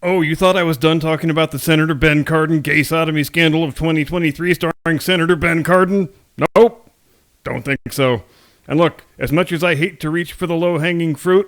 Oh, you thought I was done talking about the Senator Ben Cardin gay sodomy scandal of 2023 starring Senator Ben Cardin? Nope. Don't think so. And look, as much as I hate to reach for the low-hanging fruit,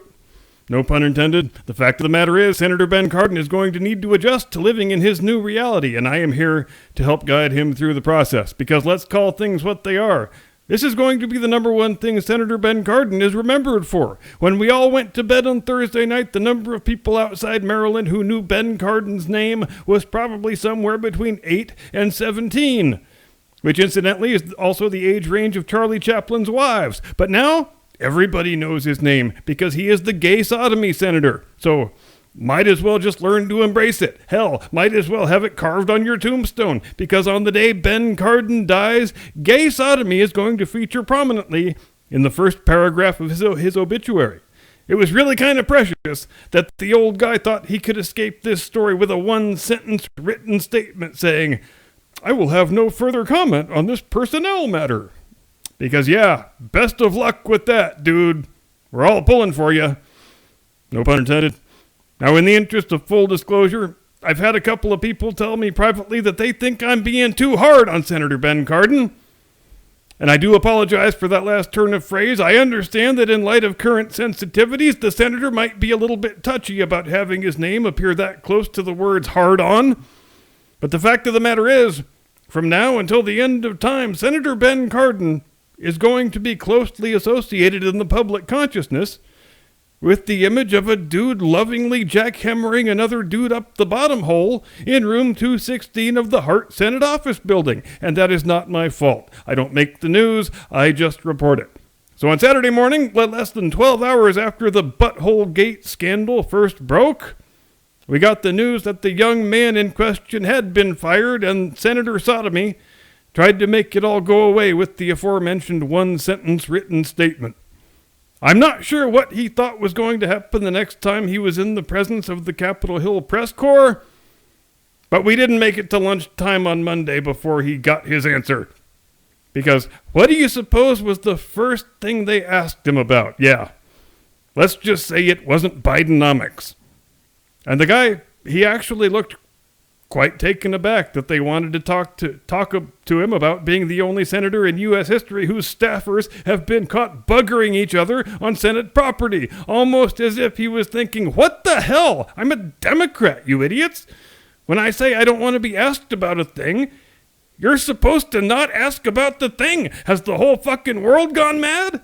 no pun intended, the fact of the matter is Senator Ben Cardin is going to need to adjust to living in his new reality, and I am here to help guide him through the process, because let's call things what they are. This is going to be the number one thing Senator Ben Cardin is remembered for. When we all went to bed on Thursday night, the number of people outside Maryland who knew Ben Cardin's name was probably somewhere between 8 and 17, which incidentally is also the age range of Charlie Chaplin's wives. But now, everybody knows his name because he is the gay sodomy senator. So, might as well just learn to embrace it. Hell, might as well have it carved on your tombstone, because on the day Ben Cardin dies, gay sodomy is going to feature prominently in the first paragraph of his obituary. It was really kind of precious that the old guy thought he could escape this story with a one-sentence written statement saying, "I will have no further comment on this personnel matter." Because yeah, best of luck with that, dude. We're all pulling for you. No pun intended. Now, in the interest of full disclosure, I've had a couple of people tell me privately that they think I'm being too hard on Senator Ben Cardin. And I do apologize for that last turn of phrase. I understand that in light of current sensitivities, the senator might be a little bit touchy about having his name appear that close to the words hard on. But the fact of the matter is, from now until the end of time, Senator Ben Cardin is going to be closely associated in the public consciousness with the image of a dude lovingly jackhammering another dude up the bottom hole in room 216 of the Hart Senate office building. And that is not my fault. I don't make the news, I just report it. So on Saturday morning, less than 12 hours after the Butthole Gate scandal first broke, we got the news that the young man in question had been fired, and Senator Sodomy tried to make it all go away with the aforementioned one-sentence written statement. I'm not sure what he thought was going to happen the next time he was in the presence of the Capitol Hill press corps, but we didn't make it to lunchtime on Monday before he got his answer. Because what do you suppose was the first thing they asked him about? Yeah, let's just say it wasn't Bidenomics. And the guy, he actually looked quite taken aback that they wanted to talk to him about being the only senator in U.S. history whose staffers have been caught buggering each other on Senate property, almost as if he was thinking, what the hell? I'm a Democrat, you idiots. When I say I don't want to be asked about a thing, you're supposed to not ask about the thing. Has the whole fucking world gone mad?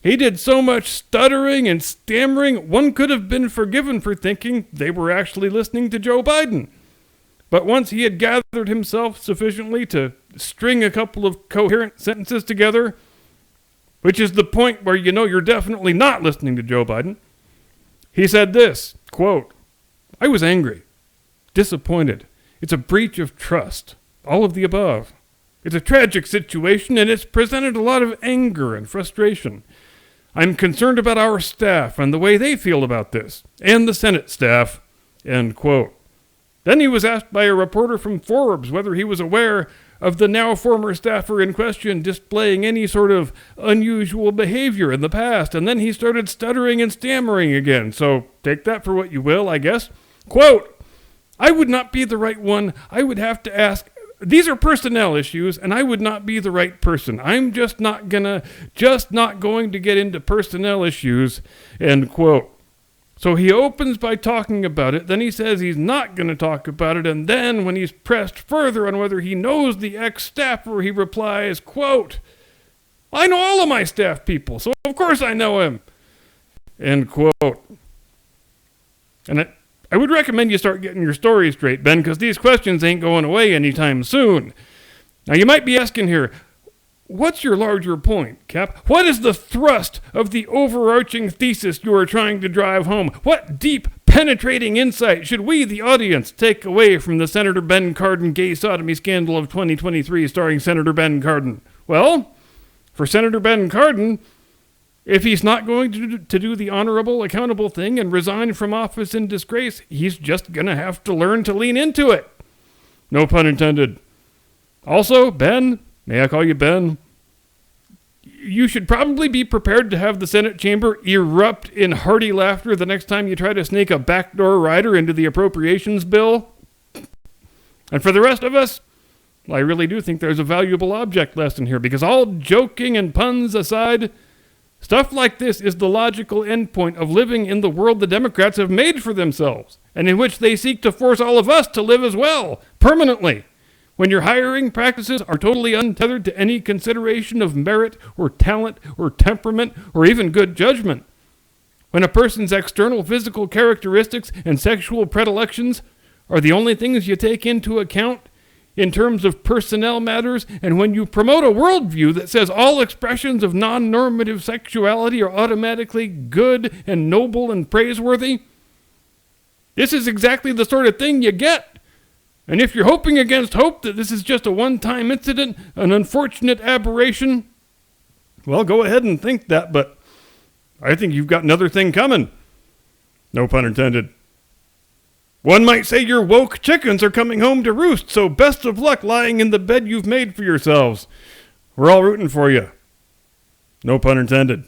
He did so much stuttering and stammering, one could have been forgiven for thinking they were actually listening to Joe Biden. But once he had gathered himself sufficiently to string a couple of coherent sentences together, which is the point where you know you're definitely not listening to Joe Biden, he said this, quote, "I was angry, disappointed. It's a breach of trust, all of the above. It's a tragic situation, and it's presented a lot of anger and frustration. I'm concerned about our staff and the way they feel about this, and the Senate staff," end quote. Then he was asked by a reporter from Forbes whether he was aware of the now former staffer in question displaying any sort of unusual behavior in the past, and then he started stuttering and stammering again. So take that for what you will, I guess. Quote, "I would not be the right one. I would have to ask. These are personnel issues, and I would not be the right person. I'm just not going to get into personnel issues," end quote. So he opens by talking about it, then he says he's not going to talk about it, and then when he's pressed further on whether he knows the ex-staffer, he replies, quote, "I know all of my staff people, so of course I know him," end quote. And I would recommend you start getting your story straight, Ben, because these questions ain't going away anytime soon. Now you might be asking here, what's your larger point, Cap? What is the thrust of the overarching thesis you are trying to drive home? What deep, penetrating insight should we, the audience, take away from the Senator Ben Cardin gay sodomy scandal of 2023 starring Senator Ben Cardin? Well, for Senator Ben Cardin, if he's not going to do the honorable, accountable thing and resign from office in disgrace, he's just going to have to learn to lean into it. No pun intended. Also, Ben, may I call you Ben? You should probably be prepared to have the Senate chamber erupt in hearty laughter the next time you try to sneak a backdoor rider into the appropriations bill. And for the rest of us, I really do think there's a valuable object lesson here, because all joking and puns aside, stuff like this is the logical endpoint of living in the world the Democrats have made for themselves, and in which they seek to force all of us to live as well, permanently. When your hiring practices are totally untethered to any consideration of merit or talent or temperament or even good judgment. When a person's external physical characteristics and sexual predilections are the only things you take into account in terms of personnel matters, and when you promote a worldview that says all expressions of non-normative sexuality are automatically good and noble and praiseworthy, this is exactly the sort of thing you get. And if you're hoping against hope that this is just a one-time incident, an unfortunate aberration, well, go ahead and think that, but I think you've got another thing coming. No pun intended. One might say your woke chickens are coming home to roost, so best of luck lying in the bed you've made for yourselves. We're all rooting for you. No pun intended.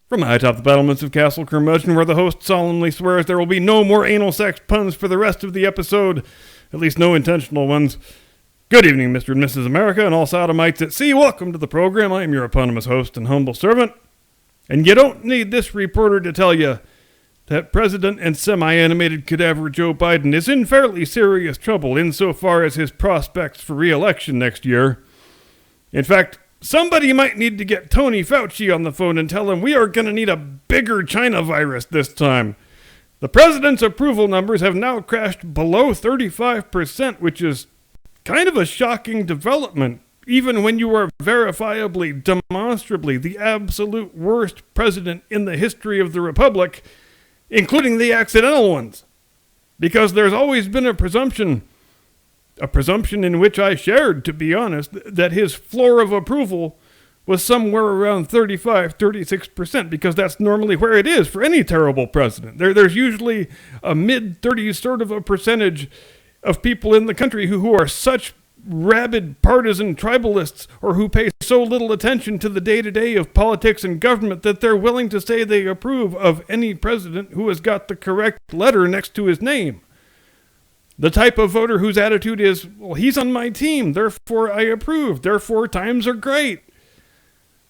From high atop the battlements of Castle Curmudgeon, where the host solemnly swears there will be no more anal sex puns for the rest of the episode, at least no intentional ones. Good evening, Mr. and Mrs. America, and all sodomites at sea. Welcome to the program. I am your eponymous host and humble servant. And you don't need this reporter to tell you that President and semi-animated cadaver Joe Biden is in fairly serious trouble insofar as his prospects for re-election next year. In fact, somebody might need to get Tony Fauci on the phone and tell him we are going to need a bigger China virus this time. The president's approval numbers have now crashed below 35%, which is kind of a shocking development, even when you are verifiably, demonstrably the absolute worst president in the history of the Republic, including the accidental ones. Because there's always been a presumption in which I shared, to be honest, that his floor of approval was somewhere around 35-36%, because that's normally where it is for any terrible president. There's usually a mid-30s sort of a percentage of people in the country who are such rabid partisan tribalists, or who pay so little attention to the day-to-day of politics and government, that they're willing to say they approve of any president who has got the correct letter next to his name. The type of voter whose attitude is, well, he's on my team, therefore I approve, therefore times are great.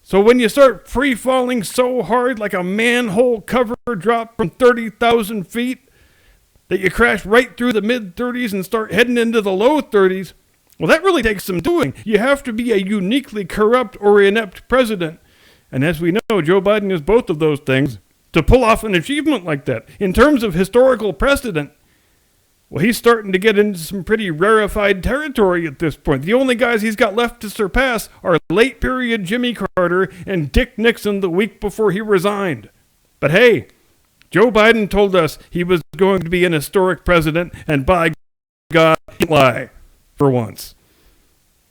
So when you start free-falling so hard like a manhole cover drop from 30,000 feet that you crash right through the mid-30s and start heading into the low 30s, well, that really takes some doing. You have to be a uniquely corrupt or inept president. And as we know, Joe Biden is both of those things to pull off an achievement like that. In terms of historical precedent, well, he's starting to get into some pretty rarefied territory at this point. The only guys he's got left to surpass are late period Jimmy Carter and Dick Nixon the week before he resigned. But hey, Joe Biden told us he was going to be an historic president, and by God, he didn't lie for once.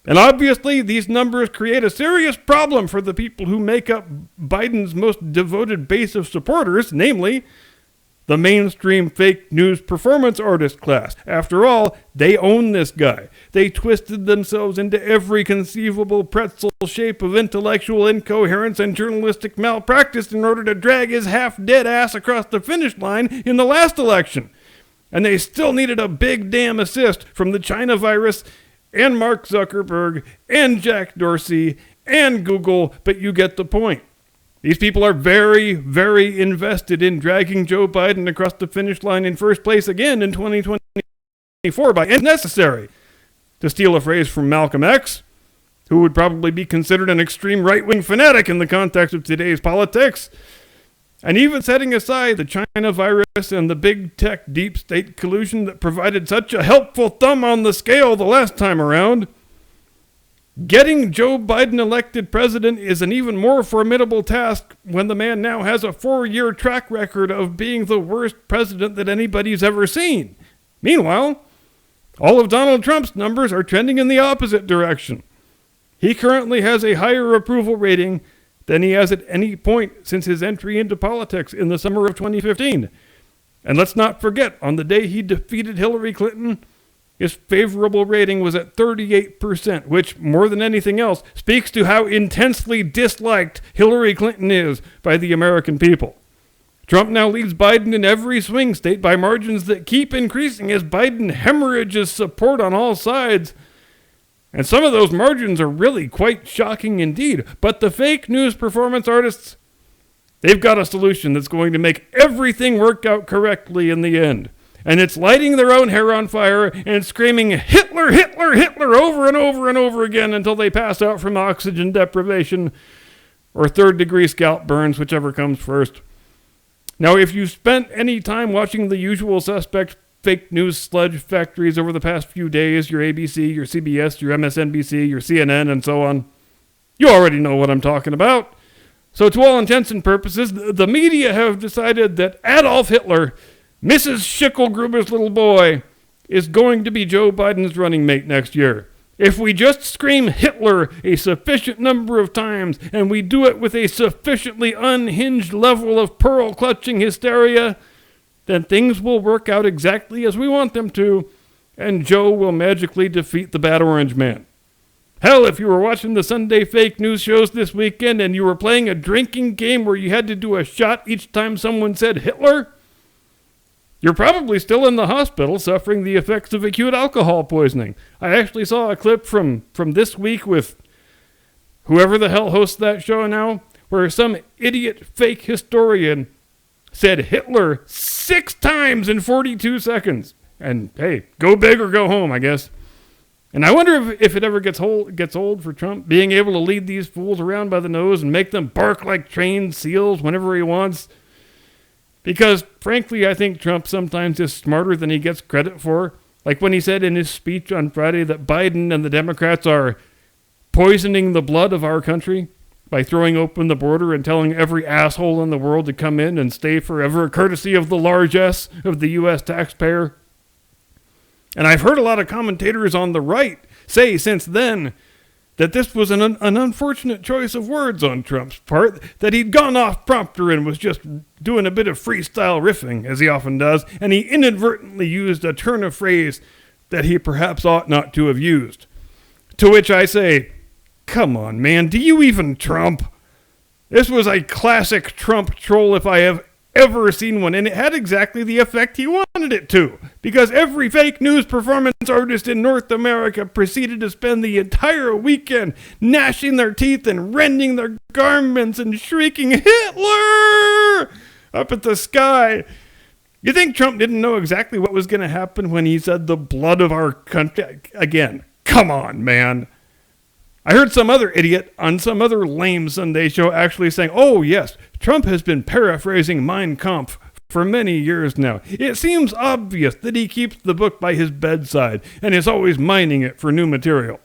And obviously, these numbers create a serious problem for the people who make up Biden's most devoted base of supporters, namely the mainstream fake news performance artist class. After all, they own this guy. They twisted themselves into every conceivable pretzel shape of intellectual incoherence and journalistic malpractice in order to drag his half-dead ass across the finish line in the last election. And they still needed a big damn assist from the China virus and Mark Zuckerberg and Jack Dorsey and Google, but you get the point. These people are very, very invested in dragging Joe Biden across the finish line in first place again in 2024 by any necessary. To steal a phrase from Malcolm X, who would probably be considered an extreme right-wing fanatic in the context of today's politics. And even setting aside the China virus and the big tech deep state collusion that provided such a helpful thumb on the scale the last time around, getting Joe Biden elected president is an even more formidable task when the man now has a 4-year track record of being the worst president that anybody's ever seen. Meanwhile, all of Donald Trump's numbers are trending in the opposite direction. He currently has a higher approval rating than he has at any point since his entry into politics in the summer of 2015. And let's not forget, on the day he defeated Hillary Clinton, His favorable rating was at 38%, which, more than anything else, speaks to how intensely disliked Hillary Clinton is by the American people. Trump now leads Biden in every swing state by margins that keep increasing as Biden hemorrhages support on all sides. And some of those margins are really quite shocking indeed. But the fake news performance artists, they've got a solution that's going to make everything work out correctly in the end. And it's lighting their own hair on fire and screaming Hitler, Hitler, Hitler over and over and over again until they pass out from oxygen deprivation or third-degree scalp burns, whichever comes first. Now, if you spent any time watching the usual suspect fake news sludge factories over the past few days, your ABC, your CBS, your MSNBC, your CNN, and so on, you already know what I'm talking about. So to all intents and purposes, the media have decided that Adolf Hitler, Mrs. Schickelgruber's little boy, is going to be Joe Biden's running mate next year. If we just scream Hitler a sufficient number of times, and we do it with a sufficiently unhinged level of pearl-clutching hysteria, then things will work out exactly as we want them to, and Joe will magically defeat the bad orange man. Hell, if you were watching the Sunday fake news shows this weekend and you were playing a drinking game where you had to do a shot each time someone said Hitler, you're probably still in the hospital suffering the effects of acute alcohol poisoning. I actually saw a clip from this week with whoever the hell hosts that show now, where some idiot fake historian said Hitler 6 times in 42 seconds. And hey, go big or go home, I guess. And I wonder if it ever gets old for Trump, being able to lead these fools around by the nose and make them bark like trained seals whenever he wants. Because, frankly, I think Trump sometimes is smarter than he gets credit for. Like when he said in his speech on Friday that Biden and the Democrats are poisoning the blood of our country by throwing open the border and telling every asshole in the world to come in and stay forever, courtesy of the large S of the U.S. taxpayer. And I've heard a lot of commentators on the right say since then that this was an unfortunate choice of words on Trump's part, that he'd gone off prompter and was just doing a bit of freestyle riffing, as he often does, and he inadvertently used a turn of phrase that he perhaps ought not to have used. To which I say, come on, man, do you even Trump? This was a classic Trump troll if I have ever seen one, and it had exactly the effect he wanted it to, because every fake news performance artist in North America proceeded to spend the entire weekend gnashing their teeth and rending their garments and shrieking Hitler up at the sky. You think Trump didn't know exactly what was going to happen when he said the blood of our country? Again, come on, man. I heard some other idiot on some other lame Sunday show actually saying, oh yes, Trump has been paraphrasing Mein Kampf for many years now. It seems obvious that he keeps the book by his bedside and is always mining it for new material.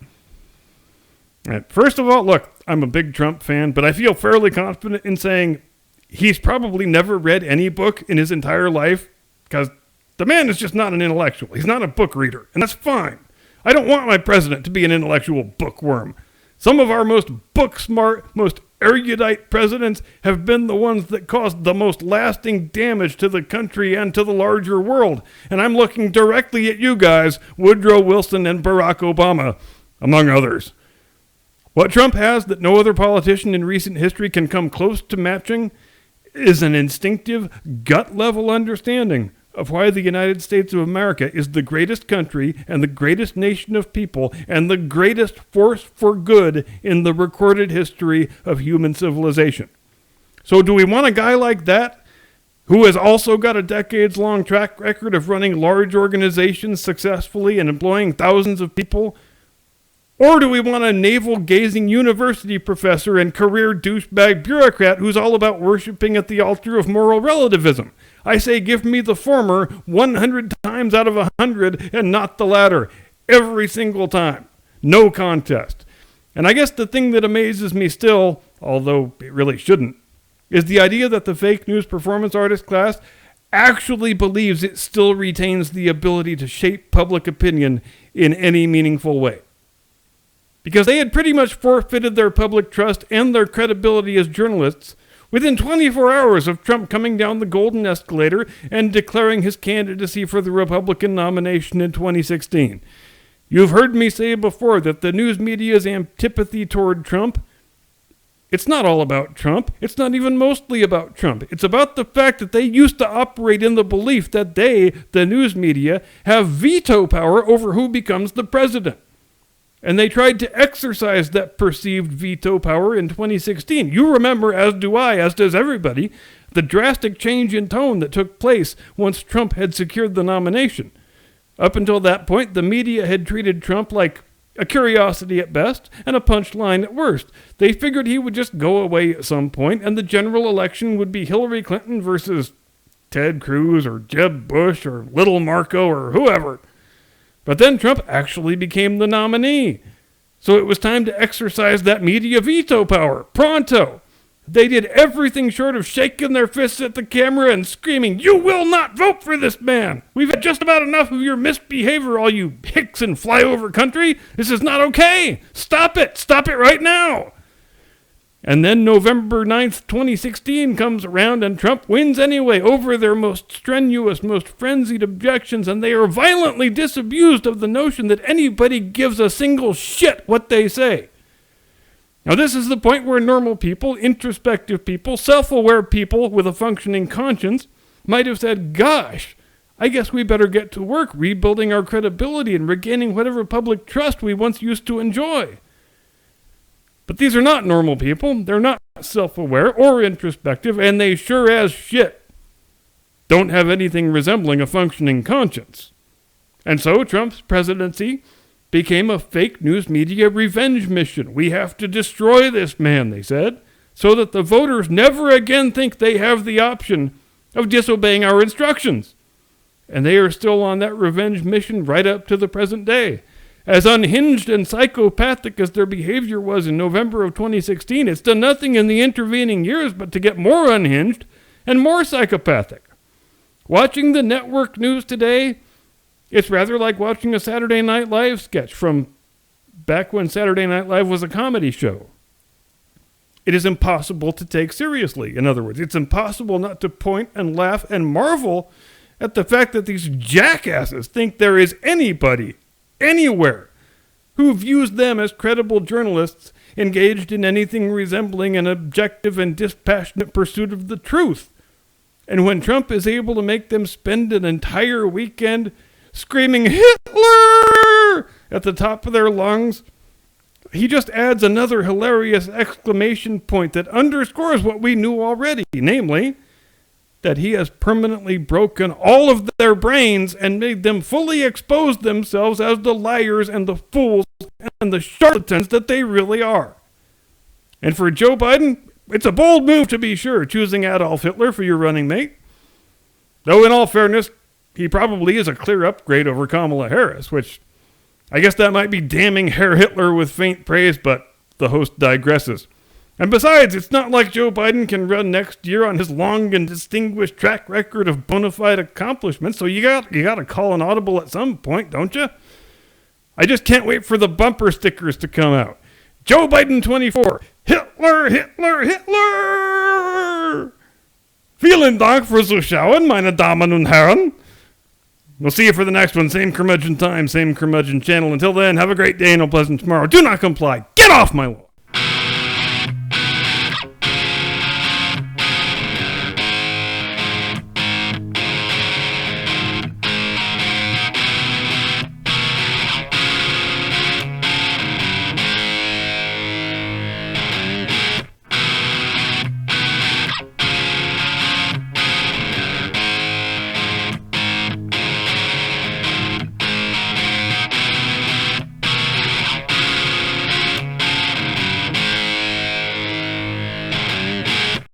First of all, look, I'm a big Trump fan, but I feel fairly confident in saying he's probably never read any book in his entire life, because the man is just not an intellectual. He's not a book reader, and that's fine. I don't want my president to be an intellectual bookworm. Some of our most book-smart, most erudite presidents have been the ones that caused the most lasting damage to the country and to the larger world. And I'm looking directly at you guys, Woodrow Wilson and Barack Obama, among others. What Trump has that no other politician in recent history can come close to matching is an instinctive, gut-level understanding of why the United States of America is the greatest country and the greatest nation of people and the greatest force for good in the recorded history of human civilization. So do we want a guy like that who has also got a decades-long track record of running large organizations successfully and employing thousands of people? Or do we want a navel-gazing university professor and career douchebag bureaucrat who's all about worshiping at the altar of moral relativism? I say give me the former 100 times out of 100 and not the latter. Every single time. No contest. And I guess the thing that amazes me still, although it really shouldn't, is the idea that the fake news performance artist class actually believes it still retains the ability to shape public opinion in any meaningful way. Because they had pretty much forfeited their public trust and their credibility as journalists Within 24 hours of Trump coming down the golden escalator and declaring his candidacy for the Republican nomination in 2016. You've heard me say before that the news media's antipathy toward Trump, it's not all about Trump. It's not even mostly about Trump. It's about the fact that they used to operate in the belief that they, the news media, have veto power over who becomes the president. And they tried to exercise that perceived veto power in 2016. You remember, as do I, as does everybody, the drastic change in tone that took place once Trump had secured the nomination. Up until that point, the media had treated Trump like a curiosity at best and a punchline at worst. They figured he would just go away at some point, and the general election would be Hillary Clinton versus Ted Cruz or Jeb Bush or Little Marco or whoever. But then Trump actually became the nominee. So it was time to exercise that media veto power. Pronto. They did everything short of shaking their fists at the camera and screaming, "You will not vote for this man! We've had just about enough of your misbehavior, all you hicks in flyover country! This is not okay! Stop it! Stop it right now!" And then November 9th, 2016 comes around and Trump wins anyway over their most strenuous, most frenzied objections, and they are violently disabused of the notion that anybody gives a single shit what they say. Now this is the point where normal people, introspective people, self-aware people with a functioning conscience might have said, gosh, I guess we better get to work rebuilding our credibility and regaining whatever public trust we once used to enjoy. But these are not normal people. They're not self-aware or introspective, and they sure as shit don't have anything resembling a functioning conscience. And so Trump's presidency became a fake news media revenge mission. We have to destroy this man, they said, so that the voters never again think they have the option of disobeying our instructions. And they are still on that revenge mission right up to the present day. As unhinged and psychopathic as their behavior was in November of 2016, it's done nothing in the intervening years but to get more unhinged and more psychopathic. Watching the network news today, it's rather like watching a Saturday Night Live sketch from back when Saturday Night Live was a comedy show. It is impossible to take seriously. In other words, it's impossible not to point and laugh and marvel at the fact that these jackasses think there is anybody, anywhere, who views them as credible journalists engaged in anything resembling an objective and dispassionate pursuit of the truth. And when Trump is able to make them spend an entire weekend screaming Hitler at the top of their lungs, he just adds another hilarious exclamation point that underscores what we knew already, namely, that he has permanently broken all of their brains and made them fully expose themselves as the liars and the fools and the charlatans that they really are. And for Joe Biden, it's a bold move to be sure, choosing Adolf Hitler for your running mate. Though in all fairness, he probably is a clear upgrade over Kamala Harris, which I guess that might be damning Herr Hitler with faint praise, but the host digresses. And besides, it's not like Joe Biden can run next year on his long and distinguished track record of bona fide accomplishments, so you got to call an audible at some point, don't you? I just can't wait for the bumper stickers to come out. Joe Biden 24, Hitler, Hitler, Hitler! Vielen Dank für Zuschauen, meine Damen und Herren. We'll see you for the next one. Same curmudgeon time, same curmudgeon channel. Until then, have a great day and a pleasant tomorrow. Do not comply. Get off my lawn.